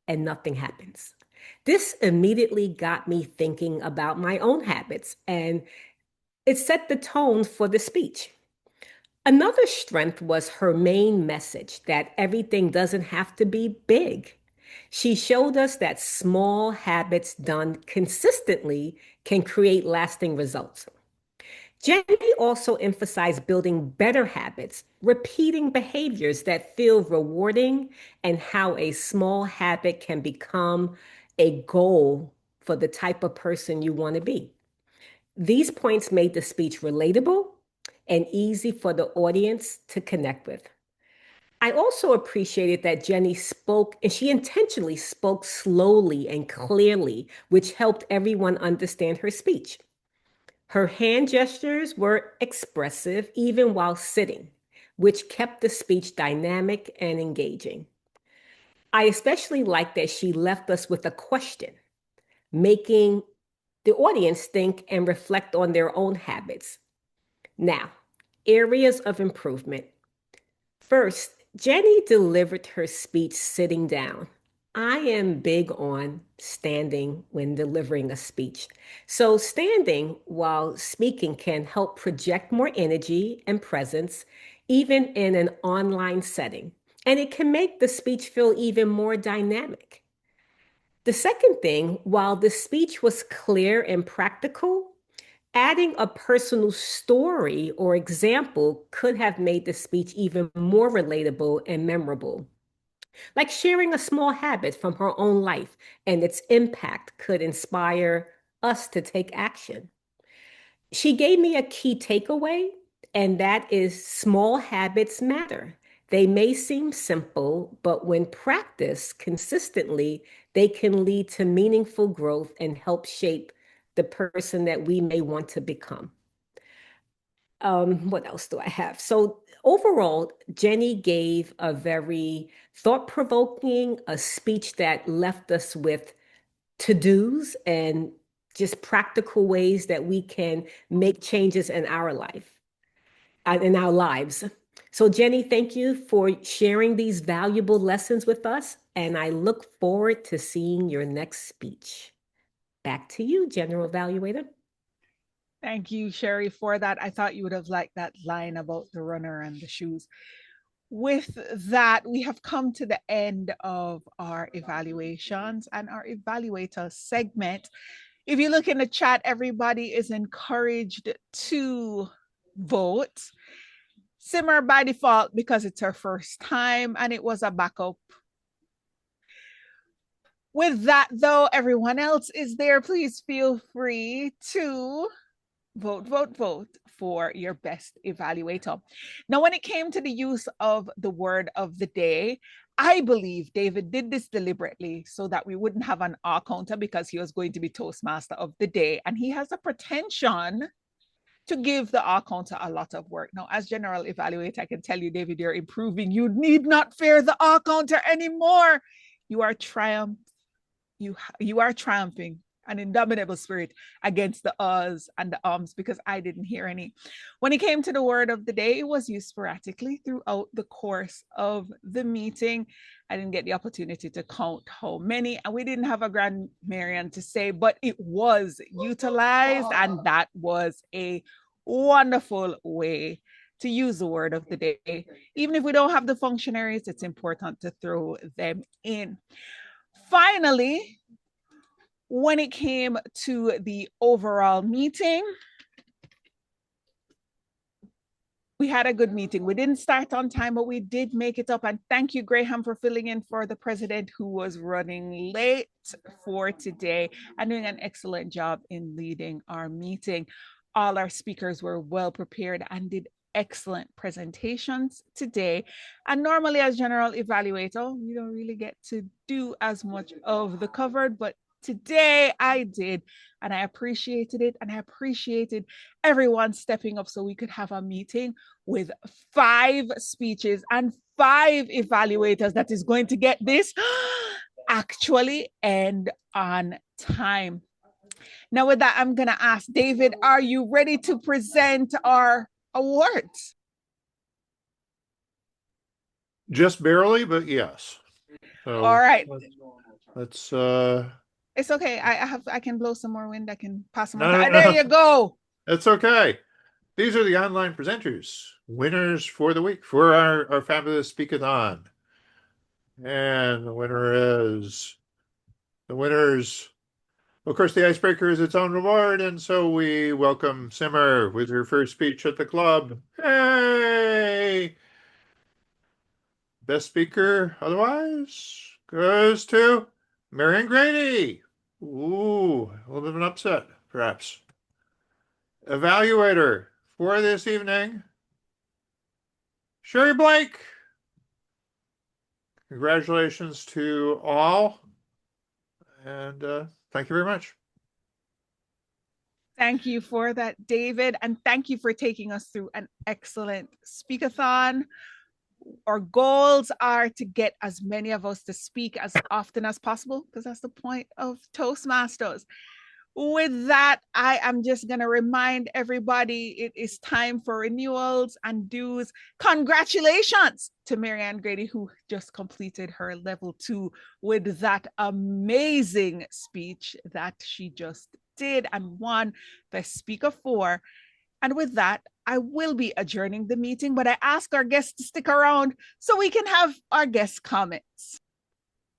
and nothing happens. This immediately got me thinking about my own habits, and it set the tone for the speech. Another strength was her main message that everything doesn't have to be big. She showed us that small habits done consistently can create lasting results. Jenny also emphasized building better habits, repeating behaviors that feel rewarding, and how a small habit can become a goal for the type of person you want to be. These points made the speech relatable and easy for the audience to connect with. I also appreciated that Jenny spoke, and she intentionally spoke slowly and clearly, which helped everyone understand her speech. Her hand gestures were expressive even while sitting, which kept the speech dynamic and engaging. I especially liked that she left us with a question, making the audience think and reflect on their own habits. Now, areas of improvement. First, Jenny delivered her speech sitting down. I am big on standing when delivering a speech. So standing while speaking can help project more energy and presence, even in an online setting. And it can make the speech feel even more dynamic. The second thing, while the speech was clear and practical, adding a personal story or example could have made the speech even more relatable and memorable. Like sharing a small habit from her own life and its impact could inspire us to take action. She gave me a key takeaway, and that is small habits matter. They may seem simple, but when practiced consistently, they can lead to meaningful growth and help shape the person that we may want to become. What else do I have? So overall, Jenny gave a very thought-provoking, a speech that left us with to-dos and just practical ways that we can make changes in our life, in our lives. So Jenny, thank you for sharing these valuable lessons with us, and I look forward to seeing your next speech. Back to you, General Evaluator. Thank you, Sherry, for that. I thought you would have liked that line about the runner and the shoes. With that, we have come to the end of our evaluations and our evaluator segment. If you look in the chat, everybody is encouraged to vote. Simmer by default because it's her first time and it was a backup. With that, though, everyone else is there. Please feel free to vote for your best evaluator. Now, when it came to the use of the word of the day, I believe David did this deliberately so that we wouldn't have an R counter because he was going to be Toastmaster of the day. And he has a pretension to give the R counter a lot of work. Now, as general evaluator, I can tell you, David, you're improving. You need not fear the R counter anymore. You are triumphing an indomitable spirit against the uhs and the ums because I didn't hear any. When it came to the word of the day, it was used sporadically throughout the course of the meeting. I didn't get the opportunity to count how many, and we didn't have a Grand Marian to say, but it was utilized, and that was a wonderful way to use the word of the day. Even if we don't have the functionaries, it's important to throw them in. Finally, when it came to the overall meeting, we had a good meeting. We didn't start on time, but we did make it up. And thank you, Graham, for filling in for the president who was running late for today and doing an excellent job in leading our meeting. All our speakers were well prepared and did excellent presentations today. And normally as general evaluator, we don't really get to do as much of the covered, but today I did, and I appreciated it, and I appreciated everyone stepping up so we could have a meeting with 5 speeches and 5 evaluators that is going to get this actually end on time. Now with that, I'm going to ask David, are you ready to present our awards? Just barely, but yes. So all right. Let's It's okay. I can blow some more wind. I can pass some more time. There you go. It's okay. These are the online presenters, winners for the week for our fabulous speakathon. And the winners, of course, the icebreaker is its own reward. And so we welcome Simmer with her first speech at the club. Hey! Best speaker otherwise goes to Marian Grady. Ooh, a little bit of an upset, perhaps. Evaluator for this evening, Sherry Blake. Congratulations to all. And thank you very much. Thank you for that, David. And thank you for taking us through an excellent speakathon. Our goals are to get as many of us to speak as often as possible, because that's the point of Toastmasters. With that, I am just going to remind everybody it is time for renewals and dues. Congratulations to Marianne Grady, who just completed her level 2 with that amazing speech that she just did and won Best Speaker 4. And with that, I will be adjourning the meeting, but I ask our guests to stick around so we can have our guest comments.